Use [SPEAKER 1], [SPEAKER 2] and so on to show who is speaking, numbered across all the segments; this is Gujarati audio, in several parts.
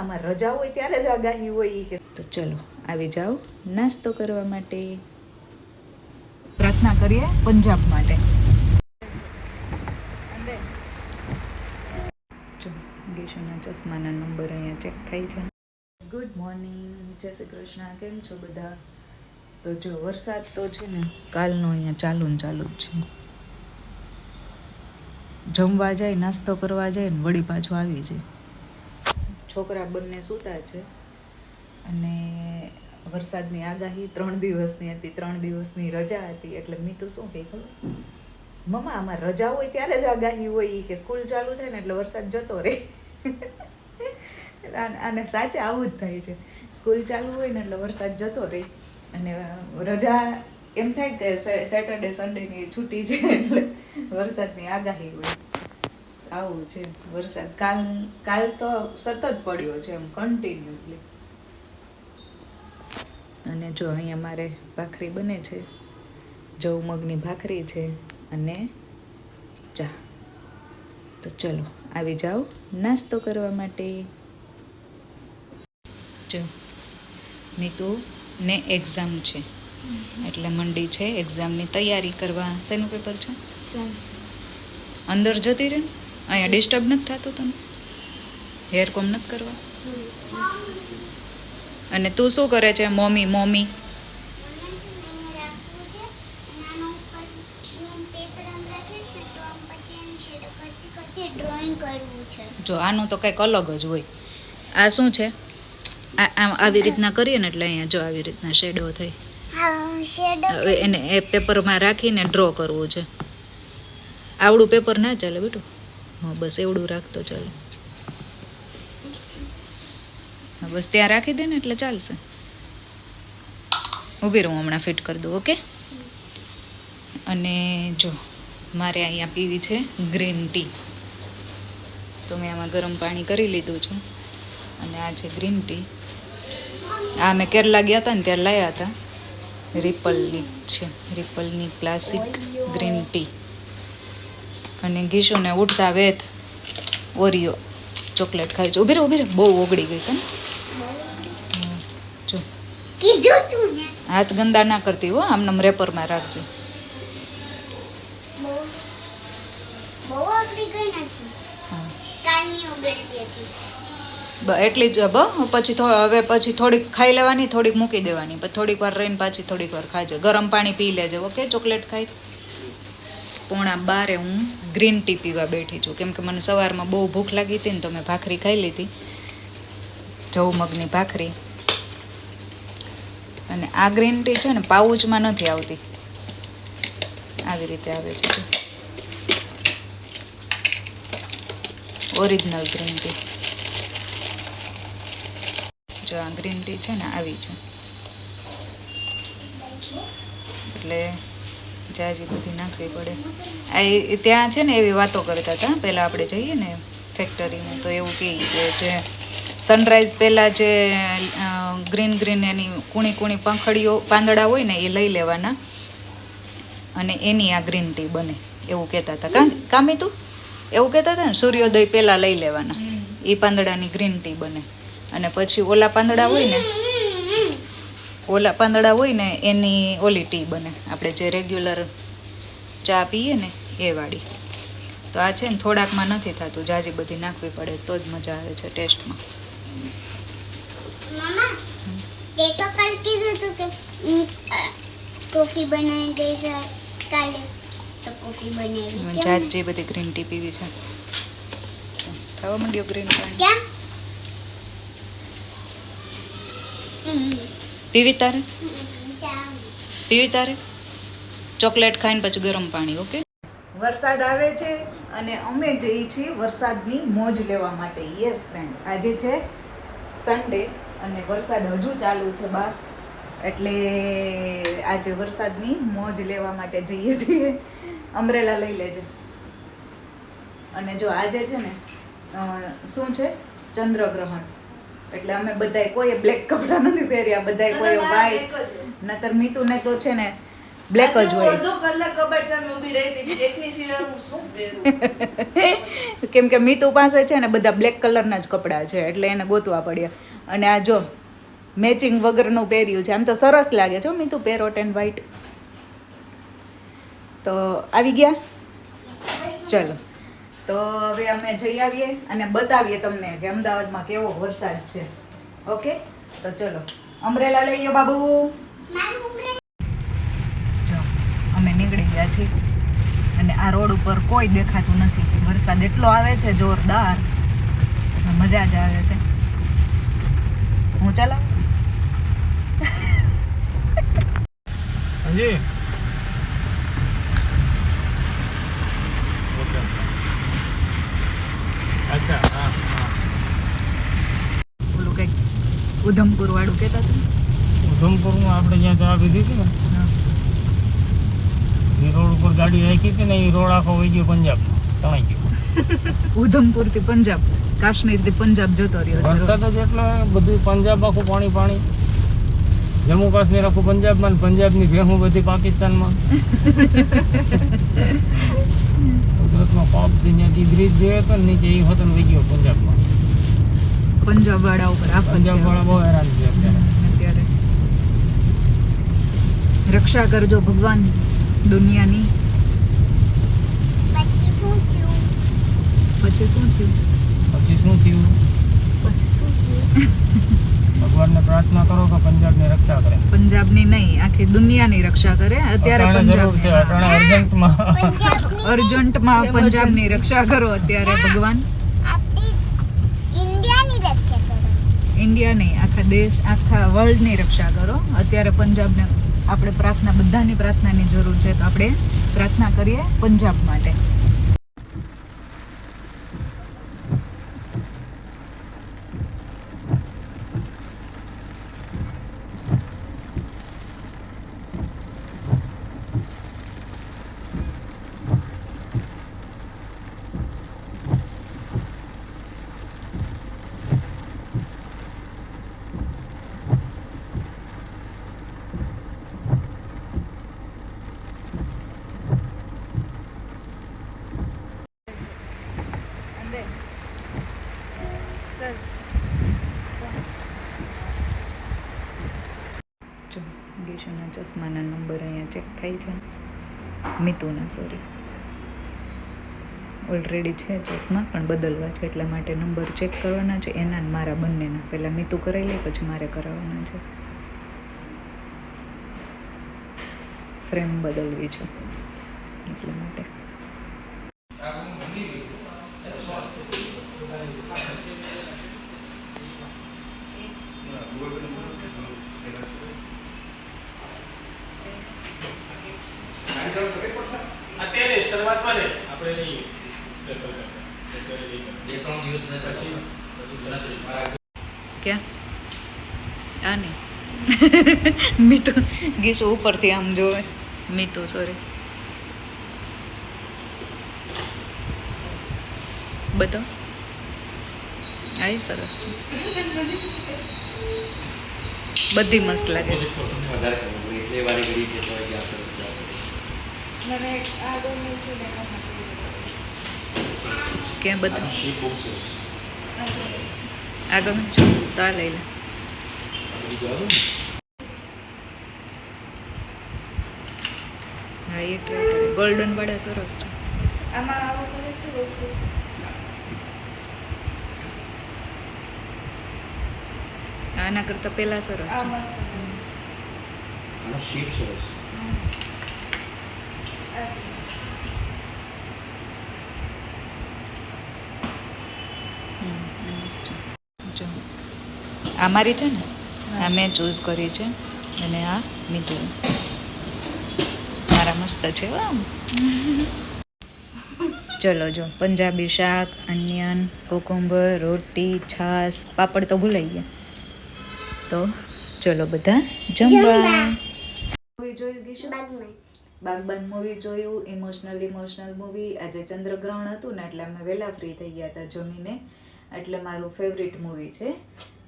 [SPEAKER 1] આમાં રજા હોય ત્યારે જ આગાહી હોય કે તો ચલો આવી જાઓ નાસ્તો કરવા માટે. પ્રાર્થના કરીએ પંજાબ માટે. જો ગેશુના ચશ્માના નંબર અહીંયા ચેક થાય છે. ગુડ મોર્નિંગ, જય શ્રી કૃષ્ણ. કેમ છો બધા? તો જો વરસાદ તો છે ને કાલનો અહીંયા ચાલુ જ છે. જમવા જાય, નાસ્તો કરવા જાય ને વળી પાછું આવી જાય. છોકરા બંને સૂતા છે અને વરસાદની આગાહી 3 દિવસની હતી. 3 દિવસની રજા હતી એટલે મેં તો શું કહે ખબર, મમ્મા આમાં રજા હોય ત્યારે જ આગાહી હોય કે સ્કૂલ ચાલુ થાય ને એટલે વરસાદ જતો રહે. અને સાચે આવું જ થાય છે. સ્કૂલ ચાલુ હોય ને એટલે વરસાદ જતો રહે અને રજા એમ થાય કે સેટરડે સન્ડેની છૂટી છે એટલે વરસાદની આગાહી હોય. આવું છે વરસાદ. કાલ તો સતત પડ્યો છે એમ કન્ટિન્યુઅસલી. અને જો અહીંયા મારે ભાખરી બને છે, જવ મગની ભાખરી છે અને ચા. તો ચલો આવી જાઓ નાસ્તો કરવા માટે. જો મીતુ ને એક્ઝામ છે એટલે મંડી છે એક્ઝામની તૈયારી કરવા. શેનું પેપર છે? અંદર જતી રહે. અહીંયા ડિસ્ટર્બ નથી થતું તને? હેર કોમ નથી કરવા? અને તું શું કરે છે? મમ્મી મમ્મી જો આનું તો કંઈક અલગ જ હોય. આ શું છે? આમ આવી રીતના કરીએ ને એટલે અહીંયા જો આવી રીતના શેડો થઈ. હવે એને એ પેપરમાં રાખીને ડ્રો કરવું છે. આવડું પેપર ના ચાલે બેટું. હા બસ એવડું રાખતો ચાલે. બસ ત્યાં રાખી દે ને એટલે ચાલશે. ઊભી રહું, હમણાં ફિટ કરી દઉં. ઓકે. અને જો મારે અહીંયા પીવી છે ગ્રીન ટી. તો મેં આમાં ગરમ પાણી કરી લીધું છે અને આ છે ગ્રીન ટી. આ મેં કેરલા ગયા હતા ને ત્યારે લાવ્યા હતા. રિપલની છે, રિપલની ક્લાસિક ગ્રીન ટી. અને ગીશુને ઉઠતા વેત ઓરિયો ચોકલેટ ખાય છે. ઊભી રહે, બહુ ઓગળી ગઈ તને. જો હાથ ગંદા ના કરતી હો, આમનામ રેપરમાં રાખજો. એટલી જ પછી હવે પછી થોડીક ખાઈ લેવાની, થોડીક મૂકી દેવાની, પછી થોડીક વાર રહીને પાછી થોડીક વાર ખાજે. ગરમ પાણી પી લેજે. ઓકે. ચોકલેટ ખાઈ. 11:30 હું ગ્રીન ટી પીવા બેઠી છું કેમ કે મને સવારમાં બહુ ભૂખ લાગી હતી ને તો મેં ભાખરી ખાઈ લીધી, જવ મગની ભાખરી. અને આ ગ્રીન ટી છે ને પાઉચમાં નથી આવતી, આવી રીતે આવે છે. Original green tea. જો આ ગ્રીન ટી છે ને આવી છે એટલે જાજી બધી નાખવી પડે. ત્યાં છે ને એવી વાતો કરતા હતા પહેલાં આપણે જઈએ ને ફેક્ટરીમાં તો એવું કહે કે જે સનરાઈઝ પહેલાં જે ગ્રીન એની કૂણી પાંખડીઓ પાંદડા હોય ને એ લઈ લેવાના અને એની આ ગ્રીન ટી બને એવું કહેતા હતા. કામી તું એવું કહેતા હતા ને? સૂર્યોદય પહેલાં લઈ લેવાના, એ પાંદડાની ગ્રીન ટી બને. અને પછી ઓલા પાંદડા હોય ને એની ઓલી ટી બને, આપણે જે રેગ્યુલર ચા પીએ ને એ વાળી. તો આ છે ને થોડાકમાં નથી થતું, જાજી બધી નાખવી પડે તો જ મજા આવે છે ટેસ્ટમાં.
[SPEAKER 2] કોફી બનાવી દે કાલે તો કોફી બનાવી.
[SPEAKER 1] જાજી બધી ગ્રીન ટી પીવી છે. ખાવા માંડ્યો ગ્રીન પાણી.
[SPEAKER 2] ક્યાં
[SPEAKER 1] પીવી તારે ચોકલેટ ખાઈને પછી ગરમ પાણી. ઓકે. વરસાદ આવે છે અને અમે જઈએ છીએ વરસાદની મોજ લેવા માટે. યસ ફ્રેન્ડ, આજે છે સન્ડે અને વરસાદ હજુ ચાલુ છે બહાર, એટલે આજે વરસાદની મોજ લેવા માટે જઈએ છીએ. અમ્બ્રેલા લઈ લેજે. અને જો આજે છે ને શું છે, ચંદ્રગ્રહણ. એટલે અમે બધાય કોઈએ બ્લેક કપડાં નથી પહેર્યા, બધાય કોઈએ વ્હાઈટ. નતર મીતુને તો છે ને બ્લેક જ હોય
[SPEAKER 3] અડધો કલાક કબાટ સામે ઊભી રહી હતી એકની સિવાય હું શું પહેરું
[SPEAKER 1] કેમ કે મીતુ પાસે છે ને બધા બ્લેક કલરના જ કપડાં છે એટલે એને ગોતવા પડ્યા અને આ જો મેચિંગ વગરનું પહેર્યું છે આમ તો સરસ લાગે છે મીતુ પેરોટ એન્ડ વ્હાઈટ તો આવી ગયા ચલો તો હવે અમે જઈ આવીએ અને બતાવીએ તમને કે અમદાવાદમાં કેવો વરસાદ છે ઓકે તો ચલો અમરેલા લઈ લો બાબુ જો અમે નીકળી ગયા છીએ અને આ રોડ ઉપર કોઈ દેખાતું નથી વરસાદ એટલો આવે છે જોરદાર મજા જ આવે છે હું ચલાવું
[SPEAKER 4] જી ઓકે અચ્છા હા હા
[SPEAKER 1] ઓલું કંઈક ઉધમપુર વાળું કહેતા હતું
[SPEAKER 4] ઉધમપુરમાં આપણે જ્યાં ચા પીધી હતી ને એ રોડ ઉપર ગાડી રાખી હતી ને એ રોડ આખો વહી ગયો પંજાબમાં તણાઈ ગયો
[SPEAKER 1] ઉધમપુરથી પંજાબ કાશ્મીરથી પંજાબ જતો રહ્યો છે
[SPEAKER 4] વરસાદ જ એટલો બધું પંજાબ આખું પાણી પાણી જમ્મુ કાશ્મીર આખું પંજાબમાં ને પંજાબની ભેહું બધી પાકિસ્તાનમાં કુદરતમાં પાપ છે જ્યાંથી બ્રિજ જોયો હતો ને નીચે એ હોતો ને વહી ગયો પંજાબમાં
[SPEAKER 1] પંજાબ વાળા ઉપર આફત છે
[SPEAKER 4] પંજાબ વાળા બહુ હેરાન છે
[SPEAKER 1] અત્યારે રક્ષા કરજો ભગવાન દુનિયાની
[SPEAKER 2] પછી શું થયું
[SPEAKER 1] પછી શું થયું
[SPEAKER 4] પછી શું થયું ભગવાનને પ્રાર્થના કરો કે પંજાબની રક્ષા કરે
[SPEAKER 1] પંજાબની નહીં આખી દુનિયાની રક્ષા કરે અત્યારે
[SPEAKER 4] અટાણે જરૂર છે
[SPEAKER 1] પંજાબ
[SPEAKER 4] અટાણે અર્જન્ટમાં
[SPEAKER 2] પંજાબની
[SPEAKER 1] અર્જન્ટમાં પંજાબની રક્ષા કરો અત્યારે ભગવાન
[SPEAKER 2] આપણી ઇન્ડિયાની રક્ષા કરો
[SPEAKER 1] ઇન્ડિયા નહીં આખા દેશ આખા વર્લ્ડની રક્ષા કરો અત્યારે પંજાબને આપણે પ્રાર્થના બધાની પ્રાર્થનાની જરૂર છે તો આપણે પ્રાર્થના કરીએ પંજાબ માટે જો ગેશુના ચશ્માના નંબર અહીંયા ચેક થાય છે મિતુના સોરી ઓલરેડી છે ચશ્મા પણ બદલવા છે એટલા માટે નંબર ચેક કરવાના છે એના ને મારા બંનેના પહેલાં મિતુ કરાવી લે પછી મારે કરાવવાના છે ફ્રેમ બદલવી છે એટલા માટે
[SPEAKER 4] અત્યારે શરૂઆતમાં ને આપણે લઈએ પ્રેફર કરતા અત્યારે લઈએ 2-3 દિવસ પછી
[SPEAKER 1] ક્યાં આ નહીં મિતુ ગીસુ ઉપરથી આમ જોવે મિતુ સોરી બતાવ આ ય સરસ છે બધી મસ્ત લાગે છે ક્યાં બધા આ ગમે છે તો આ લઈ લે હા એ ટ્રાય કરે ગોલ્ડન વાળા સરસ છે
[SPEAKER 3] આમાં આવું કરે છે વસ્તુ
[SPEAKER 1] આના કરતા પહેલા સરસ
[SPEAKER 3] આ
[SPEAKER 1] છે
[SPEAKER 3] મસ્ત
[SPEAKER 4] આનો શેપ સરસ
[SPEAKER 1] મસ્ત છે જો આ મારી છે ને આ મેં ચૂઝ કરી છે અને આ મિતુ મારા મસ્ત છે હો આમ ચલો જો પંજાબી શાક અનિયન કોકુંબર રોટી છાશ પાપડ તો ભૂલાઈ ગયા તો ચલો બધા જમવા મૂવી જોઈ ગઈ
[SPEAKER 2] બાગમાં
[SPEAKER 1] બાગબાન મૂવી જોયું ઇમોશનલ મૂવી આજે ચંદ્રગ્રહણ હતું ને એટલે અમે વહેલા ફ્રી થઈ ગયા હતા જમીને એટલે મારું ફેવરિટ મૂવી છે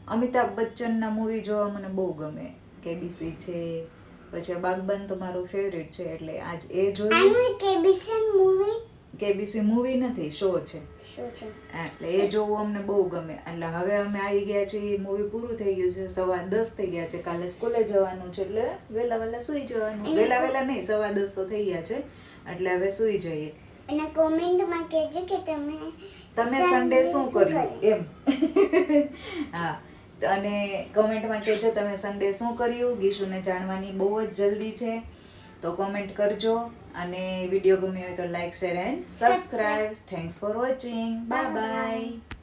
[SPEAKER 1] અમિતાભ બચ્ચનના મૂવી જોવા મને બહુ ગમે કેબીસી છે પછી આ બાગબાન તો મારું ફેવરેટ છે એટલે આજ એ જોયું.
[SPEAKER 2] આનું કેબીસી મૂવી
[SPEAKER 1] કેબીસી મૂવી નથી, શો છે.
[SPEAKER 2] શું છે?
[SPEAKER 1] એટલે એ જોવું અમને બહુ ગમે. એટલે હવે અમે આવી ગયા છીએ, મૂવી પૂરું થઈ ગયું છે, 10:15 થઈ ગયા છે, કાલે સ્કૂલે જવાનું છે એટલે વહેલા સૂઈ જવાનું. વહેલા નહીં, 10:15 તો થઈ ગયા છે એટલે હવે સૂઈ જઈએ.
[SPEAKER 2] અને કોમેન્ટમાં કહેજો કે તમે
[SPEAKER 1] સન્ડે શું કર્યું એમ. હા, અને કમેન્ટમાં કહેજો તમે સન્ડે શું કર્યું. ગીશુને જાણવાની બહુ જ જલ્દી છે, તો કોમેન્ટ કરજો. અને વિડીયો ગમ્યો હોય તો like, share and subscribe. Thanks for watching. Bye bye.